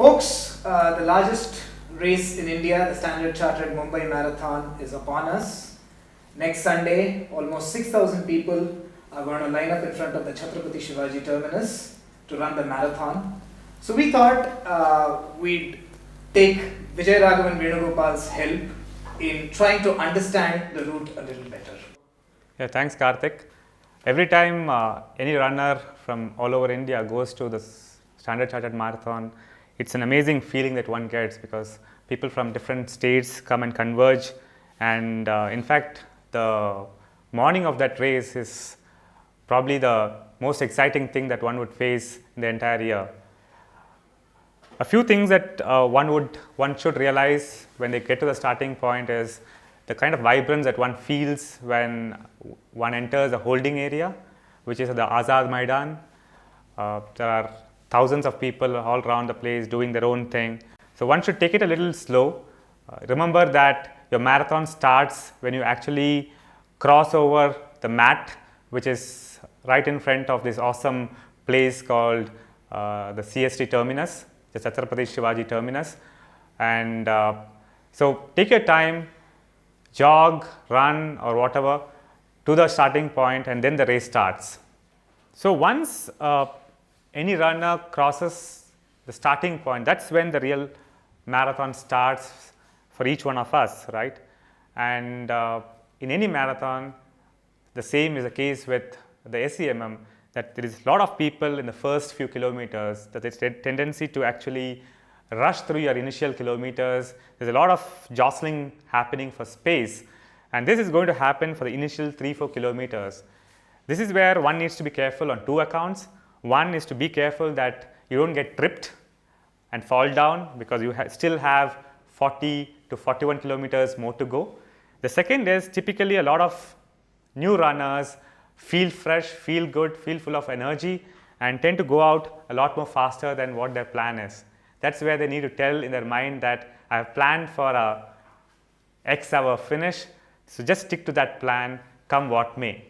Folks, the largest race in India, the Standard Chartered Mumbai Marathon, is upon us. Next Sunday, almost 6,000 people are going to line up in front of the Chhatrapati Shivaji terminus to run the marathon. So we thought we'd take Vijayaraghavan Venugopal's help in trying to understand the route a little better. Yeah, thanks Karthik. Every time any runner from all over India goes to this Standard Chartered Marathon, it's an amazing feeling that one gets because people from different states come and converge, and in fact the morning of that race is probably the most exciting thing that one would face in the entire year. A few things that one should realize when they get to the starting point is the kind of vibrance that one feels when one enters the holding area, which is the Azad Maidan. There are thousands of people all around the place doing their own thing. So one should take it a little slow. Remember that your marathon starts when you actually cross over the mat, which is right in front of this awesome place called the CST terminus, the Chhatrapati Shivaji terminus. And so take your time, jog, run or whatever to the starting point, and then the race starts. So once any runner crosses the starting point, that's when the real marathon starts for each one of us, right? And in any marathon, the same is the case with the SCMM, that there is a lot of people in the first few kilometers, that there's a tendency to actually rush through your initial kilometers. There's a lot of jostling happening for space, and this is going to happen for the initial 3-4 kilometers. This is where one needs to be careful on two accounts. One is to be careful that you don't get tripped and fall down because you still have 40 to 41 kilometers more to go. The second is typically a lot of new runners feel fresh, feel good, feel full of energy, and tend to go out a lot more faster than what their plan is. That's where they need to tell in their mind that I have planned for a X hour finish, so just stick to that plan, come what may.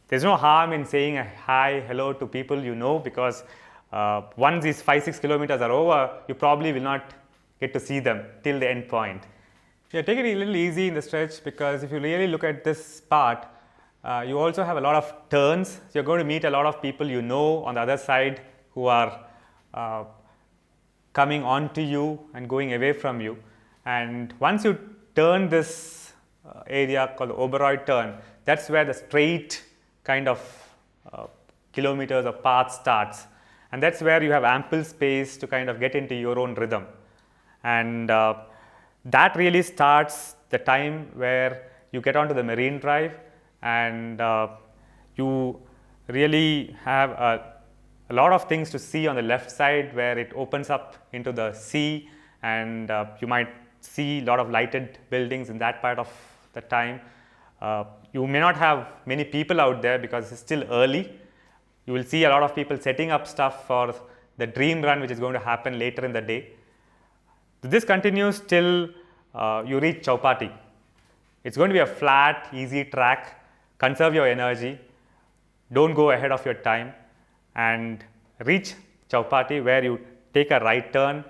There's no harm in saying a hi, hello to people you know, because once these 5-6 kilometers are over, you probably will not get to see them till the end point. Yeah, take it a little easy in the stretch, because if you really look at this part, you also have a lot of turns. So you're going to meet a lot of people you know on the other side who are coming onto you and going away from you. And once you turn this area called the Oberoi turn, that's where the straight kind of kilometers of path starts, and that's where you have ample space to kind of get into your own rhythm. And that really starts the time where you get onto the Marine Drive, and you really have a lot of things to see on the left side where it opens up into the sea, and you might see a lot of lighted buildings in that part of the time. You may not have many people out there because it's still early. You will see a lot of people setting up stuff for the dream run, which is going to happen later in the day. This continues till you reach Chowpatty. It's going to be a flat, easy track. Conserve your energy. Don't go ahead of your time, and reach Chowpatty, where you take a right turn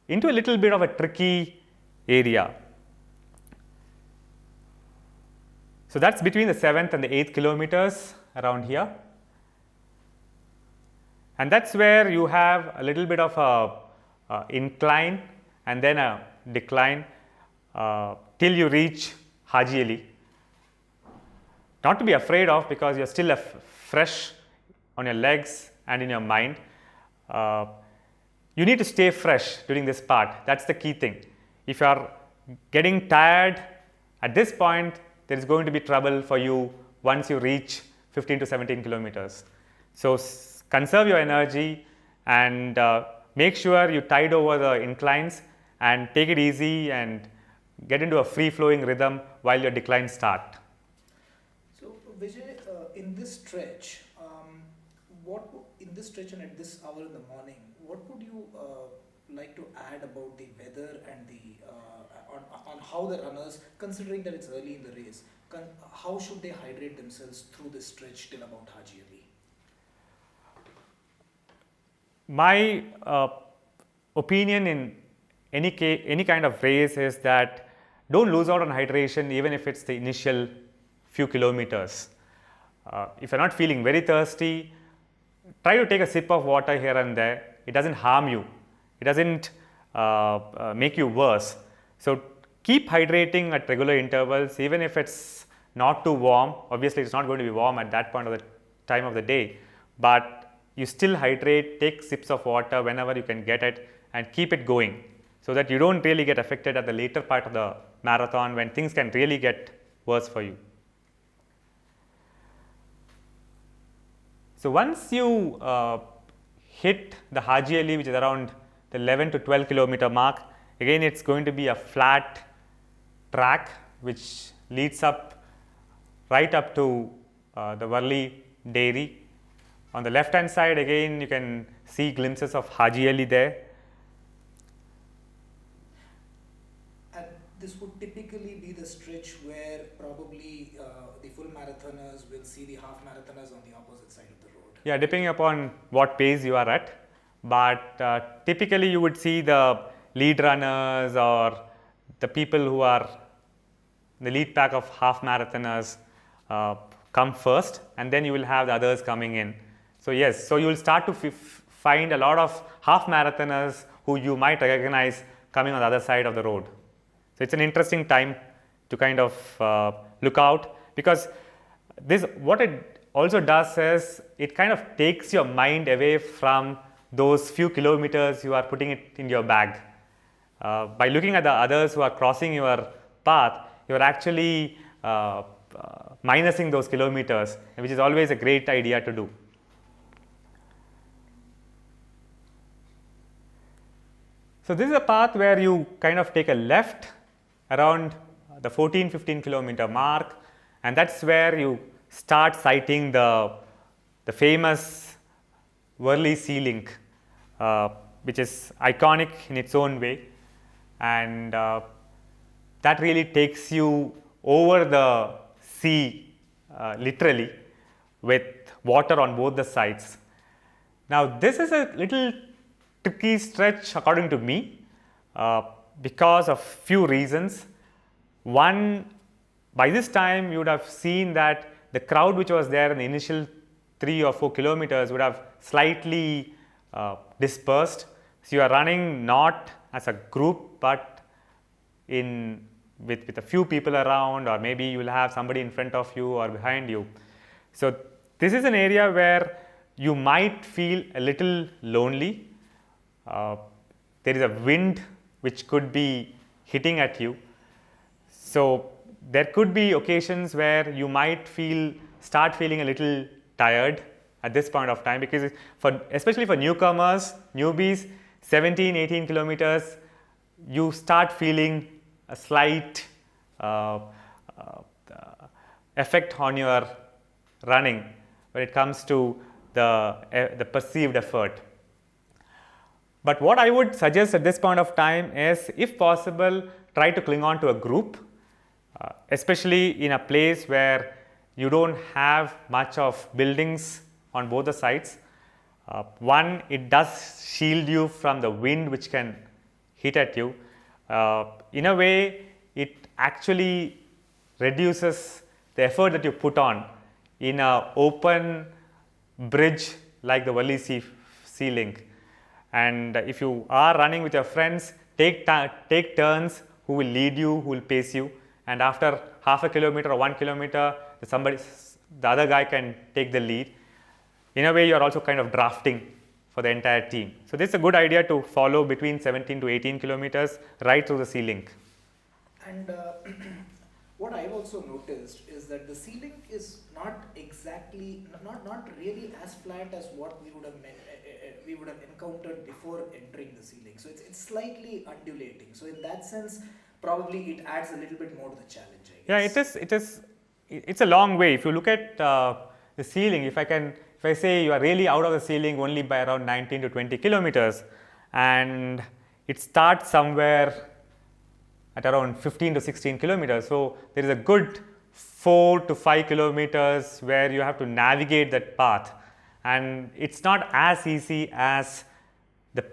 into a little bit of a tricky area. So that's between the 7th and the 8th kilometers around here. And that's where you have a little bit of a incline and then a decline till you reach Haji Ali. Not to be afraid of, because you're still fresh on your legs and in your mind. You need to stay fresh during this part. That's the key thing. If you are getting tired at this point, there is going to be trouble for you once you reach 15 to 17 kilometers. So conserve your energy and make sure you tide over the inclines and take it easy and get into a free-flowing rhythm while your declines start. So Vijay, in this stretch, and at this hour in the morning, what would you like to add about the weather and the on how the runners, considering that it's early in the race, how should they hydrate themselves through this stretch till about Haji Ali? My opinion in any kind of race is that don't lose out on hydration even if it's the initial few kilometers. If you're not feeling very thirsty, try to take a sip of water here and there. It doesn't harm you. It doesn't make you worse. So keep hydrating at regular intervals, even if it's not too warm. Obviously, it's not going to be warm at that point of the time of the day, but you still hydrate, take sips of water whenever you can get it, and keep it going so that you don't really get affected at the later part of the marathon when things can really get worse for you. So once you hit the Haji Ali, which is around the 11 to 12 kilometer mark, again it's going to be a flat track which leads up right up to the Worli dairy. On the left hand side again you can see glimpses of Haji Ali there. And this would typically be the stretch where probably the full marathoners will see the half marathoners on the opposite side of the road. Yeah, depending upon what pace you are at, but typically you would see the lead runners or the people who are the lead pack of half marathoners come first, and then you will have the others coming in. So yes, so you will start to find a lot of half marathoners who you might recognize coming on the other side of the road. So it's an interesting time to kind of look out, because this, what it also does is it kind of takes your mind away from those few kilometers you are putting it in your bag. By looking at the others who are crossing your path, you are actually minusing those kilometers, which is always a great idea to do. So this is a path where you kind of take a left around the 14-15 kilometer mark, and that's where you start sighting the famous Worli Sea Link, which is iconic in its own way, and that really takes you over the sea literally, with water on both the sides. Now this is a little tricky stretch according to me because of few reasons. One, by this time you would have seen that the crowd which was there in the initial 3 or 4 kilometers would have slightly dispersed. So you are running not as a group, but with a few people around, or maybe you will have somebody in front of you or behind you. So this is an area where you might feel a little lonely. There is a wind which could be hitting at you. So there could be occasions where you might start feeling a little tired at this point of time, because especially for newcomers, newbies, 17, 18 kilometers, you start feeling a slight effect on your running when it comes to the perceived effort. But what I would suggest at this point of time is, if possible, try to cling on to a group, especially in a place where you don't have much of buildings on both the sides. One, it does shield you from the wind which can hit at you. In a way, it actually reduces the effort that you put on in an open bridge like the Worli Sea Link. And if you are running with your friends, take turns who will lead you, who will pace you, and after half a kilometer or 1 kilometer, the other guy can take the lead. In a way, you are also kind of drafting for the entire team. So this is a good idea to follow between 17 to 18 kilometers right through the Sea Link. And what I've also noticed is that the Sea Link is not really as flat as what we would have encountered before entering the Sea Link. So it's slightly undulating. So in that sense, probably it adds a little bit more to the challenge, I guess. Yeah, it's a long way. If you look at the Sea Link, if I say you are really out of the Sea Link only by around 19 to 20 kilometers, and it starts somewhere at around 15 to 16 kilometers. So there is a good 4 to 5 kilometers where you have to navigate that path, and it's not as easy as the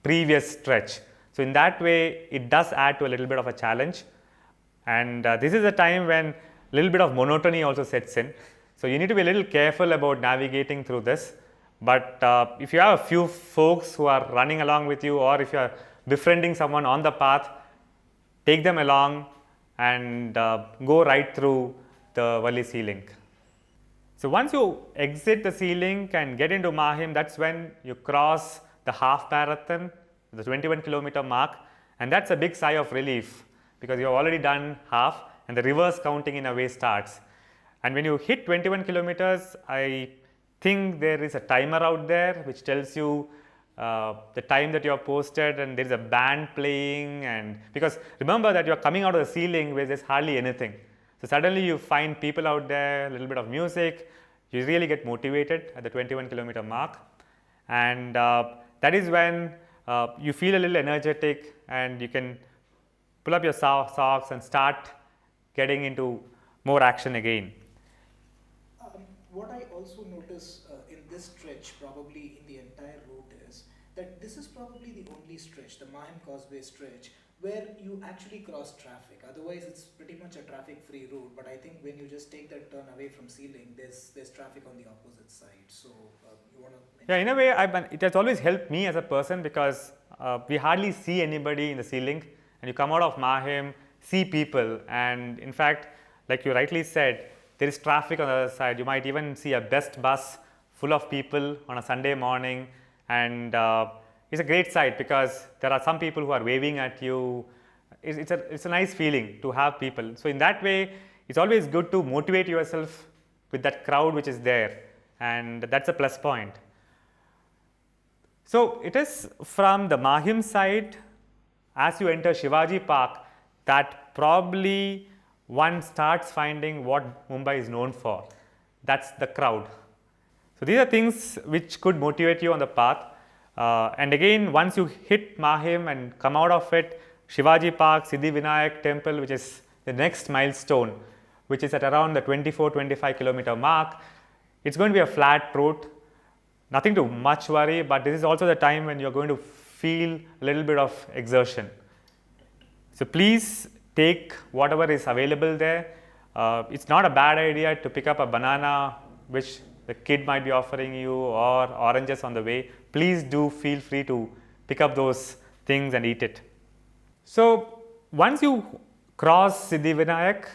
previous stretch. So in that way, it does add to a little bit of a challenge. And this is a time when a little bit of monotony also sets in. So you need to be a little careful about navigating through this. But if you have a few folks who are running along with you, or if you are befriending someone on the path, take them along and go right through the Valley Sea Link. So once you exit the Sea Link and get into Mahim, that's when you cross the half marathon, the 21-kilometer mark, and that's a big sigh of relief because you have already done half and the reverse counting in a way starts. And when you hit 21 kilometers, I think there is a timer out there which tells you the time that you have posted, and there is a band playing, and because remember that you are coming out of the ceiling where there's hardly anything. So suddenly you find people out there, a little bit of music, you really get motivated at the 21-kilometer mark, and that is when you feel a little energetic and you can pull up your socks and start getting into more action again. What I also notice in this stretch, probably in the entire route, is that this is probably the only stretch, the Mahim Causeway stretch, where you actually cross traffic. Otherwise, it's pretty much a traffic-free route. But I think when you just take that turn away from Sealing, there's traffic on the opposite side. So you want to? Yeah, in a way, it has always helped me as a person because we hardly see anybody in the Sealing, and you come out of Mahim, see people, and in fact, like you rightly said, there is traffic on the other side. You might even see a best bus full of people on a Sunday morning, and it's a great sight because there are some people who are waving at you. It's a nice feeling to have people. So in that way, it's always good to motivate yourself with that crowd which is there, and that's a plus point. So it is from the Mahim side, as you enter Shivaji Park, that probably one starts finding what Mumbai is known for. That's the crowd. So these are things which could motivate you on the path. And again, once you hit Mahim and come out of it, Shivaji Park, Siddhivinayak temple, which is the next milestone, which is at around the 24-25 kilometer mark, it's going to be a flat route. Nothing to much worry, but this is also the time when you're going to feel a little bit of exertion. So please take whatever is available there. It's not a bad idea to pick up a banana which the kid might be offering you, or oranges on the way. Please do feel free to pick up those things and eat it. So once you cross Siddhivinayak,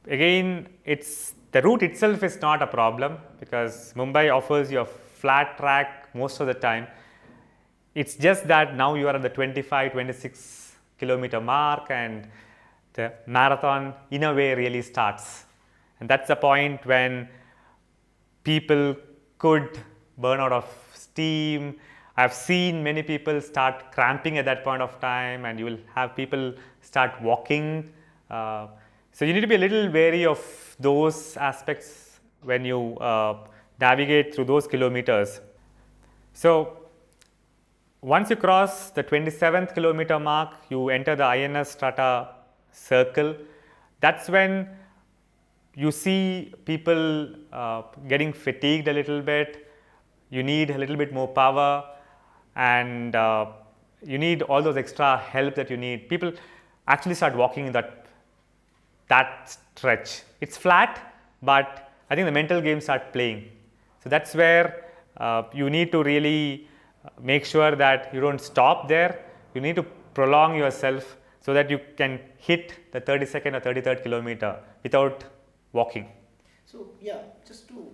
again, the route itself is not a problem because Mumbai offers you a flat track most of the time. It's just that now you are at the 25-26 kilometer mark and the marathon in a way really starts. And that's the point when people could burn out of steam. I've seen many people start cramping at that point of time, and you will have people start walking. So you need to be a little wary of those aspects when you navigate through those kilometers. So once you cross the 27th kilometer mark, you enter the INS Strata circle. That's when you see people getting fatigued a little bit. You need a little bit more power, and you need all those extra help that you need. People actually start walking in that stretch. It's flat, but I think the mental games start playing. So that's where you need to really make sure that you don't stop there. You need to prolong yourself so that you can hit the 32nd or 33rd kilometer without walking. So yeah, just for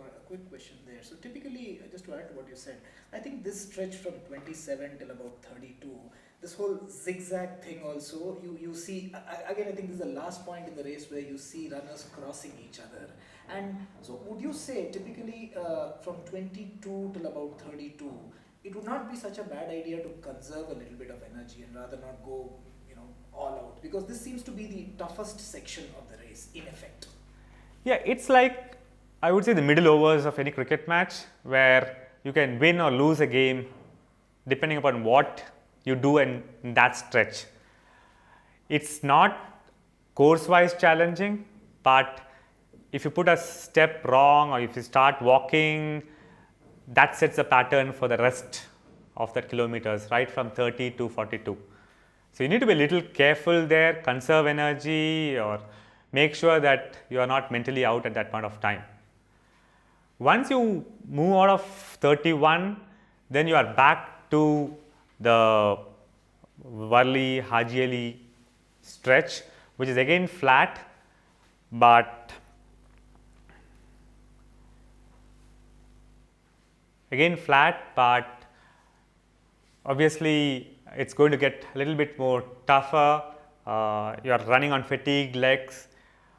a quick question there. So typically, just to add to what you said, I think this stretch from 27 till about 32, this whole zigzag thing also, you see, again, I think this is the last point in the race where you see runners crossing each other. And so would you say typically from 22 till about 32, it would not be such a bad idea to conserve a little bit of energy and rather not go, all out, because this seems to be the toughest section of the race in effect. Yeah, it's like, I would say, the middle overs of any cricket match where you can win or lose a game depending upon what you do in that stretch. It's not course-wise challenging, but if you put a step wrong or if you start walking, that sets a pattern for the rest of that kilometers, right from 30 to 42. So you need to be a little careful there, conserve energy, or make sure that you are not mentally out at that point of time. Once you move out of 31, then you are back to the Varli Haji stretch, which is again flat, but obviously it's going to get a little bit more tougher. You are running on fatigued legs.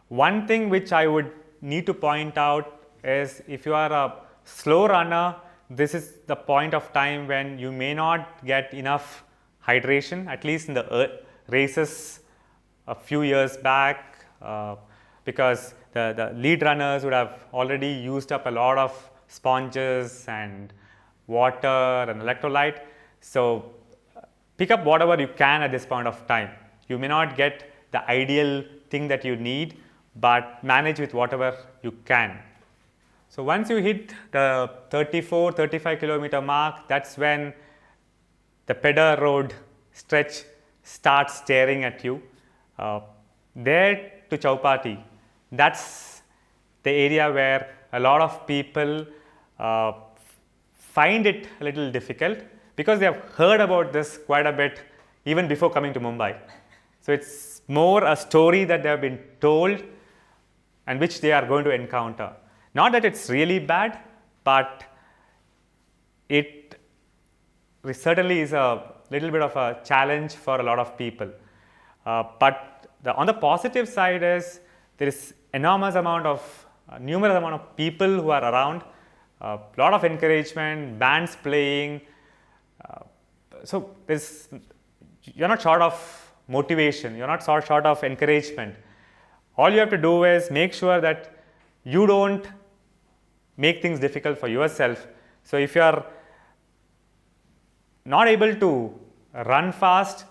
One thing which I would need to point out is, if you are a slow runner, this is the point of time when you may not get enough hydration, at least in the races a few years back, because the lead runners would have already used up a lot of sponges and water and electrolyte. So pick up whatever you can at this point of time. You may not get the ideal thing that you need, but manage with whatever you can. So once you hit the 34-35 kilometer mark, that's when the Pedder Road stretch starts staring at you. There to Chowpatty, that's the area where a lot of people find it a little difficult, because they have heard about this quite a bit even before coming to Mumbai. So it's more a story that they have been told and which they are going to encounter. Not that it's really bad, but it certainly is a little bit of a challenge for a lot of people. But on the positive side is, there is numerous amount of people who are around, a lot of encouragement, bands playing. So you're not short of motivation, you're not short of encouragement. All you have to do is make sure that you don't make things difficult for yourself. So if you are not able to run fast,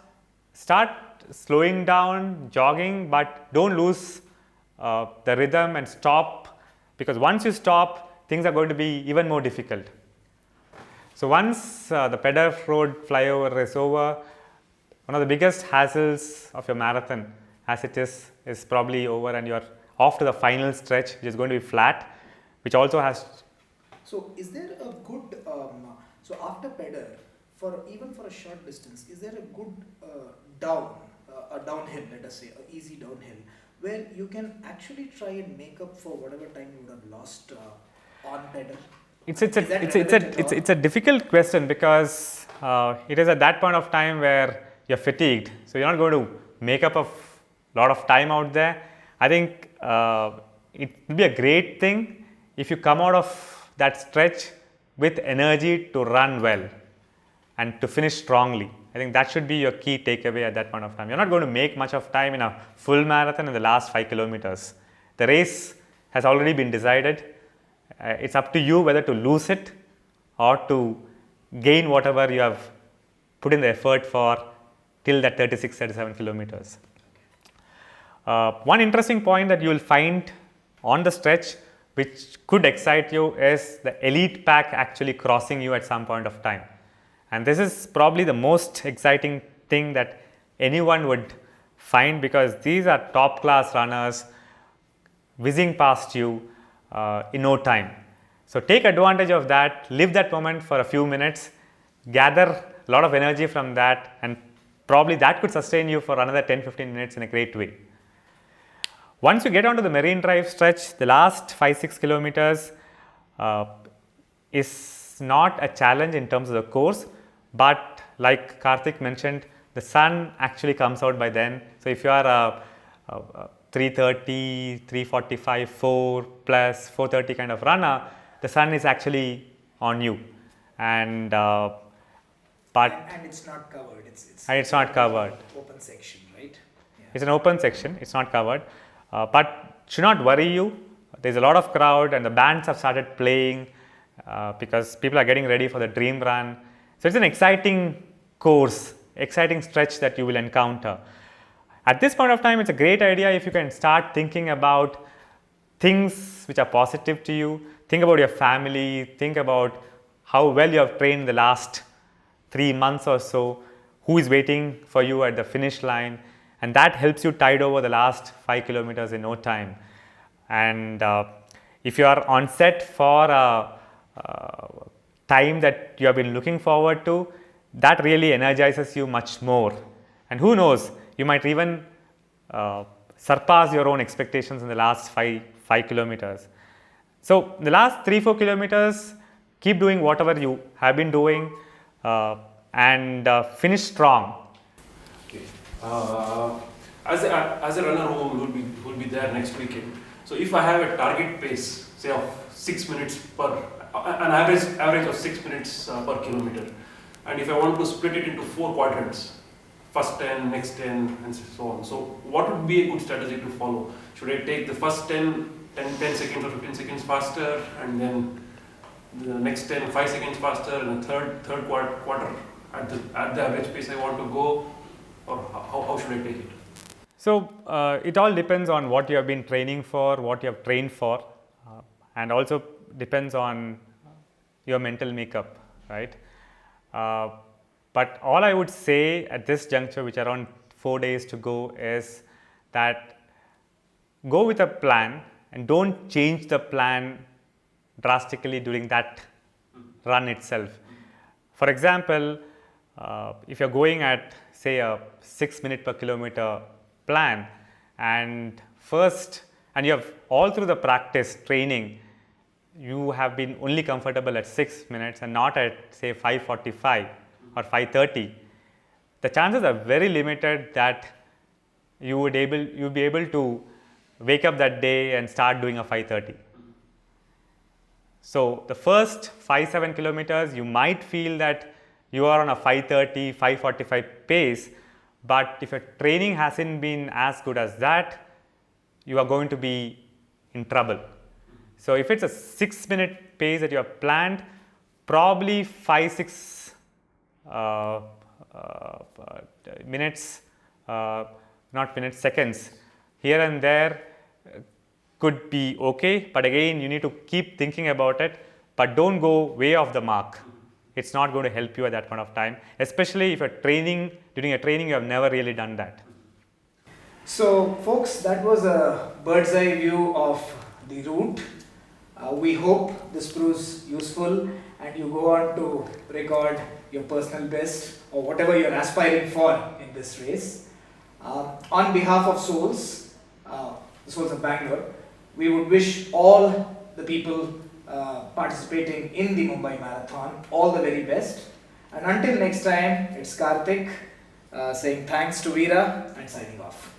start slowing down, jogging, but don't lose the rhythm and stop, because once you stop, things are going to be even more difficult. So once the Pedder Road flyover is over, one of the biggest hassles of your marathon as it is probably over, and you are off to the final stretch, which is going to be flat, which also has. So is there a good, so after Pedder, even for a short distance, is there a good a downhill, let us say, an easy downhill, where you can actually try and make up for whatever time you would have lost on Pedder? It's a difficult question, because it is at that point of time where you're fatigued, so you're not going to make up a lot of time out there. I think it will be a great thing if you come out of that stretch with energy to run well and to finish strongly. I think that should be your key takeaway at that point of time. You're not going to make much of time in a full marathon in the last 5 kilometers. The race has already been decided. It's up to you whether to lose it or to gain whatever you have put in the effort for till that 36-37 kilometers. One interesting point that you will find on the stretch, which could excite you, is the elite pack actually crossing you at some point of time. And this is probably the most exciting thing that anyone would find, because these are top class runners whizzing past you in no time. So take advantage of that, live that moment for a few minutes, gather a lot of energy from that, and probably that could sustain you for another 10-15 minutes in a great way. Once you get onto the Marine Drive stretch, the last 5-6 kilometers is not a challenge in terms of the course, but like Karthik mentioned, the sun actually comes out by then. So if you are a 3:30, 3:45, 4 plus 4:30 kind of runner, the sun is actually on you, and it's not covered. It's not covered. Open section, right? Yeah. It's an open section. It's not covered, but should not worry you. There's a lot of crowd, and the bands have started playing because people are getting ready for the dream run. So it's an exciting course, exciting stretch that you will encounter. At this point of time, it's a great idea if you can start thinking about things which are positive to you. Think about your family, think about how well you have trained the last 3 months or so, who is waiting for you at the finish line, and that helps you tide over the last 5 kilometers in no time. And if you are on set for a time that you have been looking forward to, that really energizes you much more. And who knows, you might even surpass your own expectations in the last 5 kilometers. So the last 3-4 kilometers, keep doing whatever you have been doing and finish strong. Okay. As a runner who will be there next weekend, so if I have a target pace, say of 6 minutes per, an average of 6 minutes per kilometer, and if I want to split it into 4 quadrants, first 10, next 10, and so on. So what would be a good strategy to follow? Should I take the first 10 seconds or 15 seconds faster, and then the next 10 5 seconds faster, and the third quarter at the average pace I want to go, or how should I take it? So it all depends on what you have been training for, what you have trained for, and also depends on your mental makeup, right? But all I would say at this juncture, which are around 4 days to go, is that go with a plan and don't change the plan drastically during that run itself. For example, if you're going at say a 6 minute per kilometer plan, and you have all through the practice training, you have been only comfortable at 6 minutes and not at say 5:45 or 5:30, the chances are very limited that you'll be able to wake up that day and start doing a 5:30. So the first 5-7 kilometers, you might feel that you are on a 5:30, 5:45 pace, but if your training hasn't been as good as that, you are going to be in trouble. So if it's a 6 minute pace that you have planned, probably 5-6 minutes, not minutes, seconds here and there could be okay, but again you need to keep thinking about it, but don't go way off the mark. It's not going to help you at that point of time, especially if you're training, during a training you have never really done that. So folks, that was a bird's eye view of the route. We hope this proves useful and you go on to record your personal best or whatever you're aspiring for in this race. On behalf of Souls, the Souls of Bangalore, we would wish all the people participating in the Mumbai Marathon all the very best. And until next time, it's Karthik saying thanks to Vira and signing off.